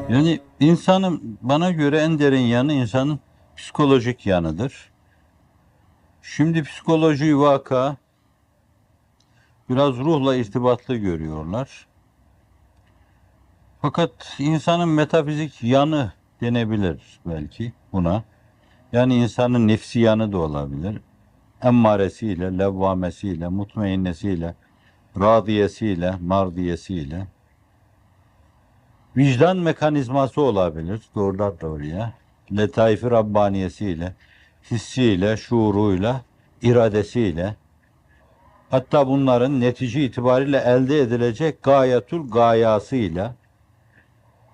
Yani insanın bana göre en derin yanı insanın psikolojik yanıdır. Şimdi psikoloji vaka biraz ruhla irtibatlı görüyorlar. Fakat insanın metafizik yanı denebilir belki buna. Yani insanın nefsi yanı da olabilir. Emmaresiyle, levvamesiyle, mutmainnesiyle, radiyesiyle, mardiyesiyle. Vicdan mekanizması olabilir doğrudan doğruya. Letaif-i Rabbaniyesiyle, hissiyle, şuuruyla, iradesiyle. Hatta bunların netice itibariyle elde edilecek gayetul gayasıyla.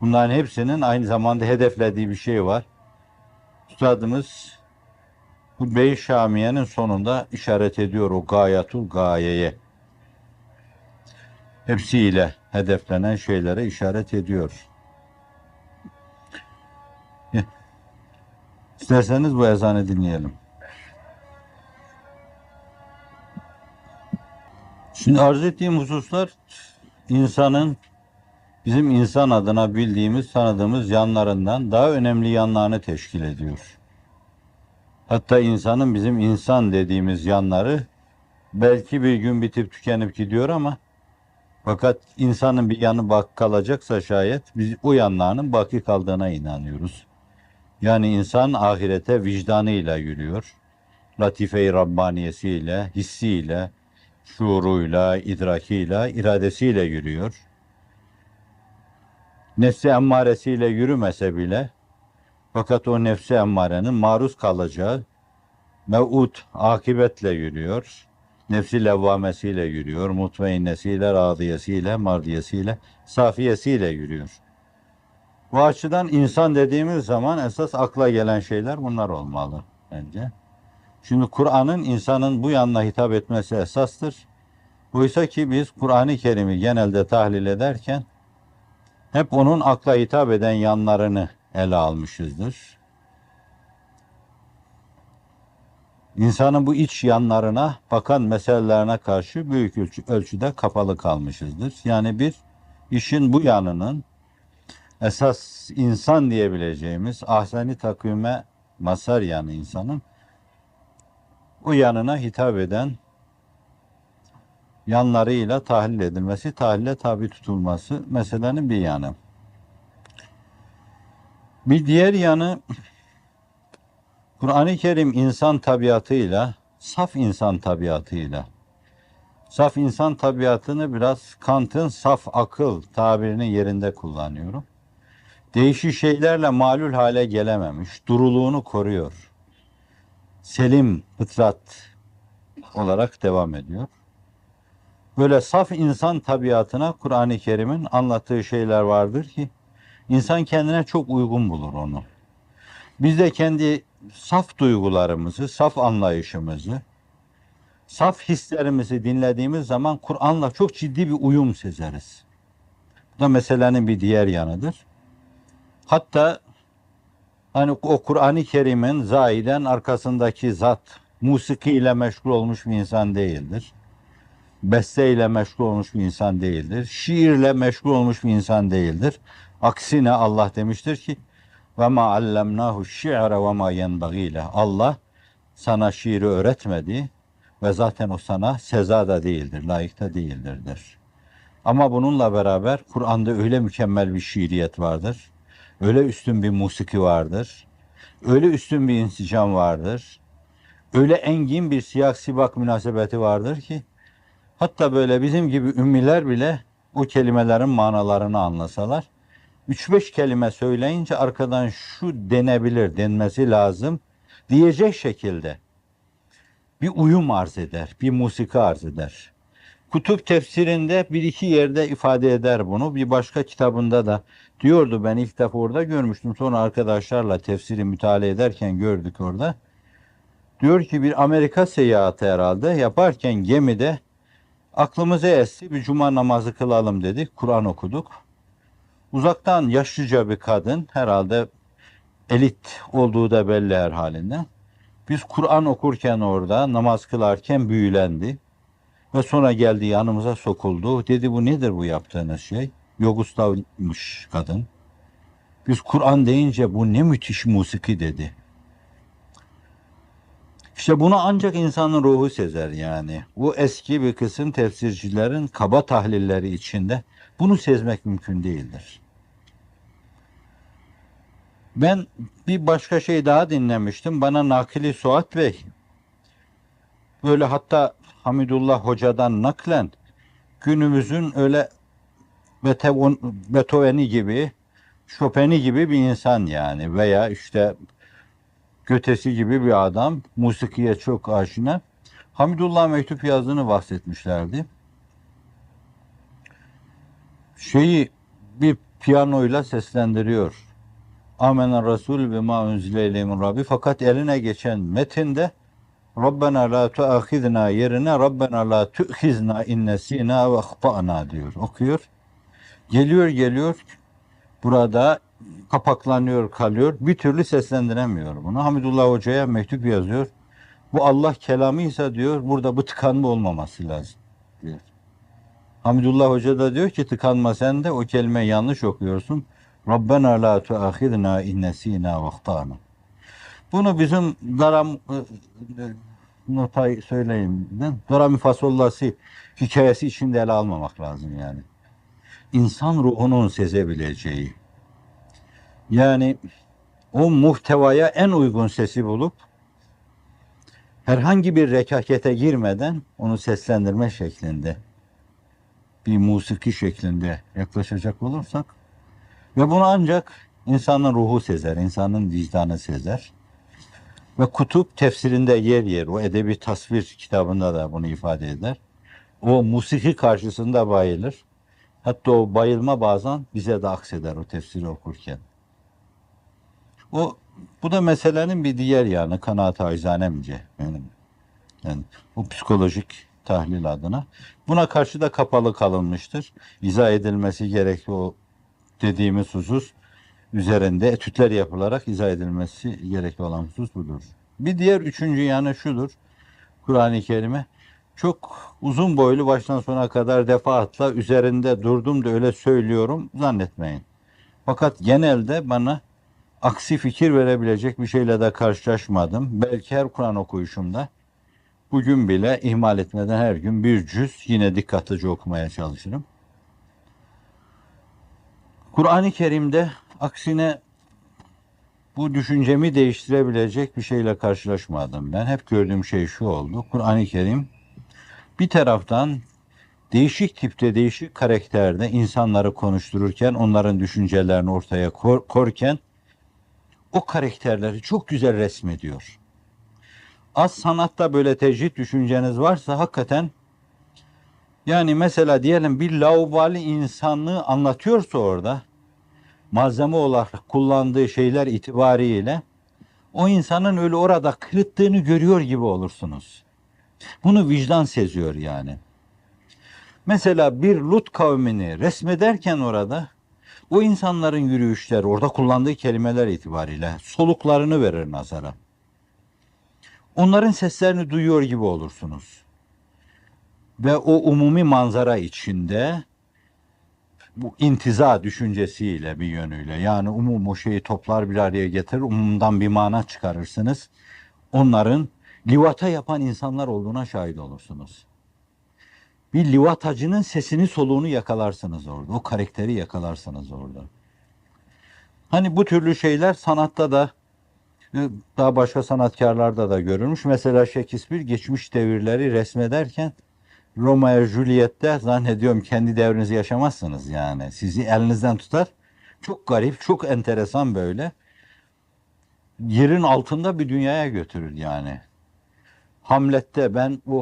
Bunların hepsinin aynı zamanda hedeflediği bir şey var. Üstadımız Hutbe-i Şamiye'nin sonunda işaret ediyor o gayetul gayeye. Hepsiyle hedeflenen şeylere işaret ediyor. İsterseniz bu ezanı dinleyelim. Şimdi arz ettiğim hususlar insanın bizim insan adına bildiğimiz, tanıdığımız yanlarından daha önemli yanlarını teşkil ediyor. Hatta insanın bizim insan dediğimiz yanları belki bir gün bitip tükenip gidiyor ama fakat insanın bir yanı bak kalacaksa şayet biz o yanlarının baki kaldığına inanıyoruz. Yani insan ahirete vicdanıyla yürüyor. Latife-i Rabbaniyesiyle, hissiyle, şuuruyla, idrakiyle, iradesiyle yürüyor. Nefsi emmaresiyle yürümese bile fakat o nefsi emmarenin maruz kalacağı mev'ud akibetle yürüyor. Nefsi levvamesiyle yürüyor. Mutmainnesiyle, radiyesiyle, mardiyesiyle, safiyesiyle yürüyor. Bu açıdan insan dediğimiz zaman esas akla gelen şeyler bunlar olmalı bence. Şimdi Kur'an'ın insanın bu yanına hitap etmesi esastır. Oysa ki biz Kur'an-ı Kerim'i genelde tahlil ederken hep onun akla hitap eden yanlarını ele almışızdır. İnsanın bu iç yanlarına bakan meselelerine karşı büyük ölçüde kapalı kalmışızdır. Yani bir işin bu yanının esas insan diyebileceğimiz ahseni takvime mazhar yanı insanın o yanına hitap eden yanlarıyla tahlil edilmesi, tahlile tabi tutulması meselenin bir yanı. Bir diğer yanı Kur'an-ı Kerim insan tabiatıyla, saf insan tabiatını biraz Kant'ın saf akıl tabirini yerinde kullanıyorum. Değişik şeylerle malul hale gelememiş, duruluğunu koruyor. Selim fıtrat olarak devam ediyor. Böyle saf insan tabiatına Kur'an-ı Kerim'in anlattığı şeyler vardır ki insan kendine çok uygun bulur onu. Biz de kendi saf duygularımızı, saf anlayışımızı, saf hislerimizi dinlediğimiz zaman Kur'an'la çok ciddi bir uyum sezeriz. Bu da meselenin bir diğer yanıdır. Hatta hani o Kur'an-ı Kerim'in zahiden arkasındaki zat musiki ile meşgul olmuş bir insan değildir. Beste ile meşgul olmuş bir insan değildir. Şiirle meşgul olmuş bir insan değildir. Aksine Allah demiştir ki ve ma allemnahu şi're ve ma yenbagîle. Allah sana şiiri öğretmedi ve zaten o sana seza da değildir, layık da değildir. Ama bununla beraber Kur'an'da öyle mükemmel bir şiiriyet vardır. Öyle üstün bir musiki vardır. Öyle üstün bir insicam vardır. Öyle engin bir siyak sibak münasebeti vardır ki hatta böyle bizim gibi ümmiler bile o kelimelerin manalarını anlasalar 3-5 kelime söyleyince arkadan şu denebilir, denmesi lazım diyecek şekilde bir uyum arz eder, bir musiki arz eder. Kutup tefsirinde bir iki yerde ifade eder bunu. Bir başka kitabında da diyordu, ben ilk defa orada görmüştüm. Sonra arkadaşlarla tefsiri mütalaa ederken gördük orada. Diyor ki bir Amerika seyahati herhalde yaparken gemide aklımıza esti, bir cuma namazı kılalım dedik. Kur'an okuduk. Uzaktan yaşlıca bir kadın, herhalde elit olduğu da belli her halinden. Biz Kur'an okurken orada namaz kılarken büyülendi. Ve sonra geldi yanımıza sokuldu. Dedi bu nedir bu yaptığınız şey? Yugoslavmış kadın. Biz Kur'an deyince bu ne müthiş musiki dedi. İşte bunu ancak insanın ruhu sezer yani. Bu eski bir kısım tefsircilerin kaba tahlilleri içinde bunu sezmek mümkün değildir. Ben bir başka şey daha dinlemiştim. Bana Nakili Suat Bey böyle, hatta Hamidullah Hoca'dan naklen günümüzün öyle Beethoven'i gibi, Chopin'i gibi bir insan yani, veya işte Götesi gibi bir adam, musikiye çok aşina. Hamidullah mektup yazdığını bahsetmişlerdi. Şeyi bir piyanoyla seslendiriyor. Amener Resul ve ma unzile ileyhin Rabbi, fakat eline geçen metinde Rabbena la tuahidna yerine Rabbena la tu'khizna innesina ve ahtana diyor. Okuyor. Geliyor burada kapaklanıyor, kalıyor. Bir türlü seslendiremiyor bunu. Hamidullah Hoca'ya mektup yazıyor. Bu Allah kelamıysa diyor, burada bu tıkanma olmaması lazım diyor. Hamidullah Hoca da diyor ki tıkanma, sen de o kelimeyi yanlış okuyorsun. Rabbena la tuahidna innesina ve ahtana. Bunu bizim notayı söyleyeyim. Dora Fasollası hikayesi içinde ele almamak lazım yani. İnsan ruhunun sezebileceği, yani o muhtevaya en uygun sesi bulup herhangi bir rekakete girmeden onu seslendirme şeklinde, bir musiki şeklinde yaklaşacak olursak, ve bunu ancak insanın ruhu sezer, insanın vicdanı sezer. Ve Kutup tefsirinde yer yer, o edebi tasvir kitabında da bunu ifade eder. O musiki karşısında bayılır. Hatta o bayılma bazen bize de akseder o tefsiri okurken. Bu da meselenin bir diğer yanı, kanaat-ı acizanemce benim. Yani o psikolojik tahlil adına. Buna karşı da kapalı kalınmıştır. İzah edilmesi gerekli o dediğimiz husus üzerinde etütler yapılarak izah edilmesi gerekli olan husus budur. Bir diğer üçüncü yanı şudur. Kur'an-ı Kerim'e çok uzun boylu baştan sona kadar defaatla üzerinde durdum da öyle söylüyorum zannetmeyin. Fakat genelde bana aksi fikir verebilecek bir şeyle de karşılaşmadım. Belki her Kur'an okuyuşumda bugün bile ihmal etmeden her gün bir cüz yine dikkatlice okumaya çalışırım. Kur'an-ı Kerim'de aksine bu düşüncemi değiştirebilecek bir şeyle karşılaşmadım. Ben hep gördüğüm şey şu oldu. Kur'an-ı Kerim bir taraftan değişik tipte, değişik karakterde insanları konuştururken, onların düşüncelerini ortaya korken o karakterleri çok güzel resmediyor. Az sanatta böyle tecrit düşünceniz varsa hakikaten, yani mesela diyelim bir laubali insanlığı anlatıyorsa orada, malzeme olarak kullandığı şeyler itibariyle o insanın öyle orada kırıttığını görüyor gibi olursunuz. Bunu vicdan seziyor yani. Mesela bir Lut kavmini resmederken orada o insanların yürüyüşleri, orada kullandığı kelimeler itibariyle soluklarını verir nazara. Onların seslerini duyuyor gibi olursunuz. Ve o umumi manzara içinde bu intiza düşüncesiyle bir yönüyle, yani umum o şeyi toplar bir araya getirir, umumdan bir mana çıkarırsınız. Onların livata yapan insanlar olduğuna şahit olursunuz. Bir livatacının sesini soluğunu yakalarsınız orada. O karakteri yakalarsınız orada. Hani bu türlü şeyler sanatta da, daha başka sanatkarlarda da görülmüş. Mesela Shakespeare geçmiş devirleri resmederken Romeo Juliet'te zannediyorum kendi devrinizi yaşamazsınız yani. Sizi elinizden tutar. Çok garip, çok enteresan böyle. Yerin altında bir dünyaya götürür yani.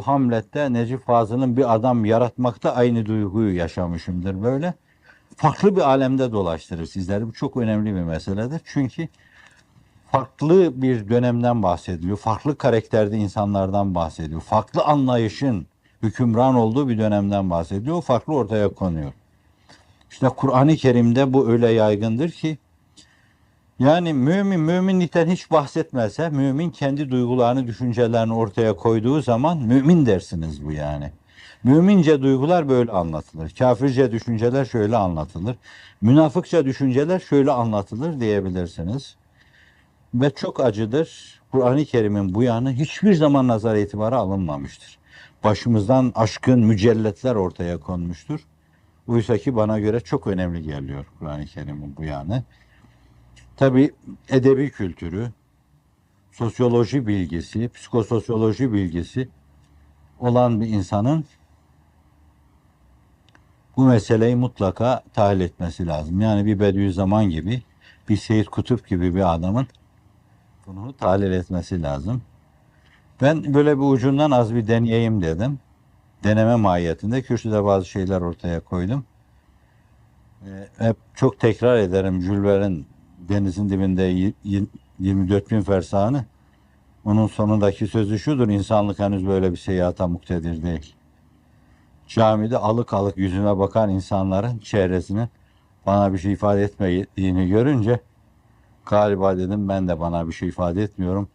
Hamlet'te Necip Fazıl'ın bir adam yaratmakta aynı duyguyu yaşamışımdır böyle. Farklı bir alemde dolaştırır sizleri. Bu çok önemli bir meseledir. Çünkü farklı bir dönemden bahsediliyor. Farklı karakterde insanlardan bahsediyor. Farklı anlayışın hükümran olduğu bir dönemden bahsediyor. Farklı ortaya konuyor. İşte Kur'an-ı Kerim'de bu öyle yaygındır ki, yani müminlikten hiç bahsetmezse, mümin kendi duygularını, düşüncelerini ortaya koyduğu zaman mümin dersiniz bu yani. Mümince duygular böyle anlatılır. Kafirce düşünceler şöyle anlatılır. Münafıkça düşünceler şöyle anlatılır diyebilirsiniz. Ve çok acıdır. Kur'an-ı Kerim'in bu yanı hiçbir zaman nazar itibara alınmamıştır. Başımızdan aşkın mücelletler ortaya konmuştur. Oysa ki bana göre çok önemli geliyor Kur'an-ı Kerim'in bu yanı. Tabi edebi kültürü, sosyoloji bilgisi, psikososyoloji bilgisi olan bir insanın bu meseleyi mutlaka tahlil etmesi lazım. Yani bir Bediüzzaman gibi, bir Seyyid Kutup gibi bir adamın bunu tahlil etmesi lazım. Ben böyle bir ucundan az bir deneyeyim dedim. Deneme mahiyetinde kürsüde bazı şeyler ortaya koydum. Hep çok tekrar ederim Jules Verne'in denizin dibinde 24 bin fersahını. Onun sonundaki sözü şudur: insanlık henüz böyle bir seyahata muktedir değil. Camide alık alık yüzüme bakan insanların çevresinin bana bir şey ifade etmediğini görünce galiba dedim ben de bana bir şey ifade etmiyorum.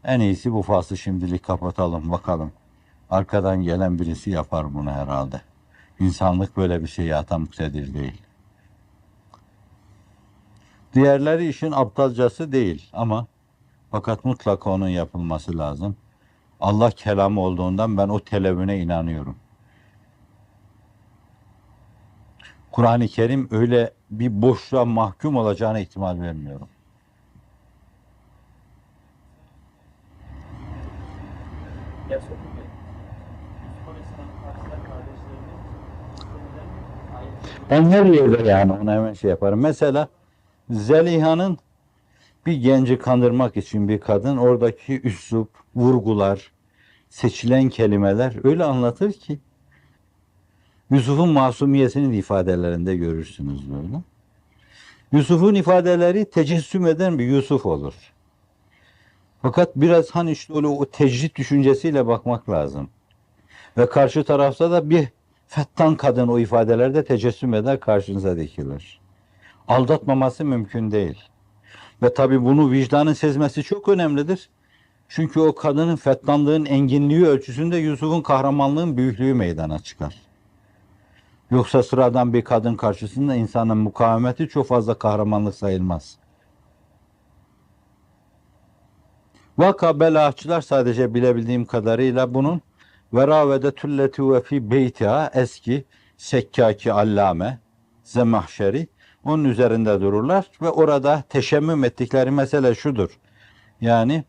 En iyisi bu faslı şimdilik kapatalım bakalım. Arkadan gelen birisi yapar bunu herhalde. İnsanlık böyle bir seyahata muktedir değil. Diğerleri işin aptalcası değil ama fakat mutlaka onun yapılması lazım. Allah kelamı olduğundan ben o televüne inanıyorum. Kur'an-ı Kerim öyle bir boşluğa mahkum olacağına ihtimal vermiyorum. Ben her yerde yani ona hemen şey yaparım. Mesela Zeliha'nın bir genci kandırmak için bir kadın oradaki üslup, vurgular, seçilen kelimeler öyle anlatır ki Yusuf'un masumiyetinin ifadelerinde görürsünüz böyle. Yusuf'un ifadeleri tecessüm eden bir Yusuf olur. Fakat biraz hani işte öyle o tecrit düşüncesiyle bakmak lazım. Ve karşı tarafta da bir fettan kadın o ifadelerde tecessüm eder, karşınıza dikilir. Aldatmaması mümkün değil. Ve tabi bunu vicdanın sezmesi çok önemlidir. Çünkü o kadının fettanlığın enginliği ölçüsünde Yusuf'un kahramanlığın büyüklüğü meydana çıkar. Yoksa sıradan bir kadın karşısında insanın mukavemeti çok fazla kahramanlık sayılmaz. Vaka belahçılar sadece bilebildiğim kadarıyla bunun veravede tülleti ve fi beytiha eski sekkaki allame zemahşeri onun üzerinde dururlar ve orada teşemmüm ettikleri mesele şudur. Yani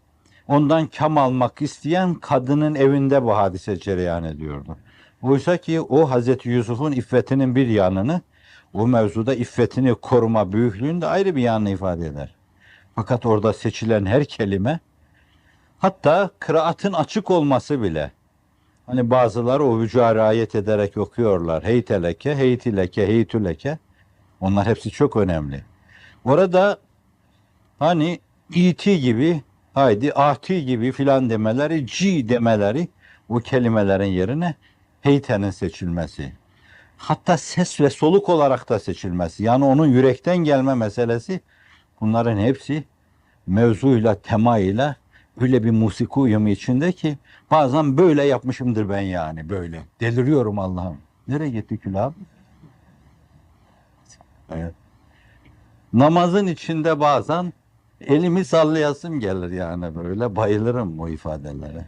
ondan kam almak isteyen kadının evinde bu hadise cereyan ediyordu. Oysa ki o Hazreti Yusuf'un iffetinin bir yanını, o mevzuda iffetini koruma büyüklüğünde ayrı bir yanını ifade eder. Fakat orada seçilen her kelime, hatta kıraatın açık olması bile, hani bazıları o vücuha riayet ederek okuyorlar. Heyteleke, heytileke, heytüleke. Onlar hepsi çok önemli. Orada hani iti gibi, haydi ahti gibi filan demeleri, ci demeleri o kelimelerin yerine heytenin seçilmesi. Hatta ses ve soluk olarak da seçilmesi. Yani onun yürekten gelme meselesi, bunların hepsi mevzuyla, temayla öyle bir musiki uyumu içinde ki bazen böyle yapmışımdır ben yani böyle. Deliriyorum Allah'ım. Nereye gitti külahım? Evet. Namazın içinde bazen elimi sallayasım gelir yani böyle. Bayılırım o ifadelere.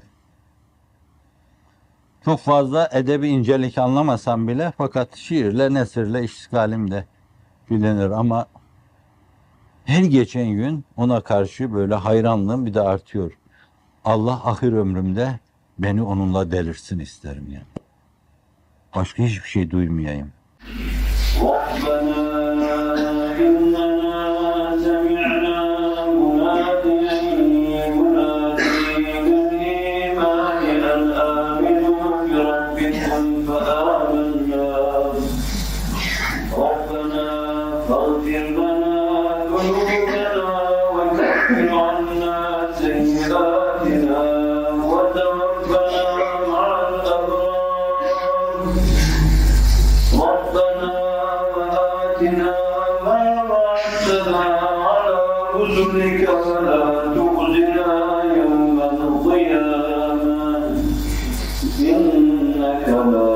Çok fazla edebi incelik anlamasam bile fakat şiirle, nesirle iştigalim de bilinir ama her geçen gün ona karşı böyle hayranlığım bir de artıyor. Allah ahir ömrümde beni onunla delirsin isterim yani. Başka hiçbir şey duymayayım. إنك لا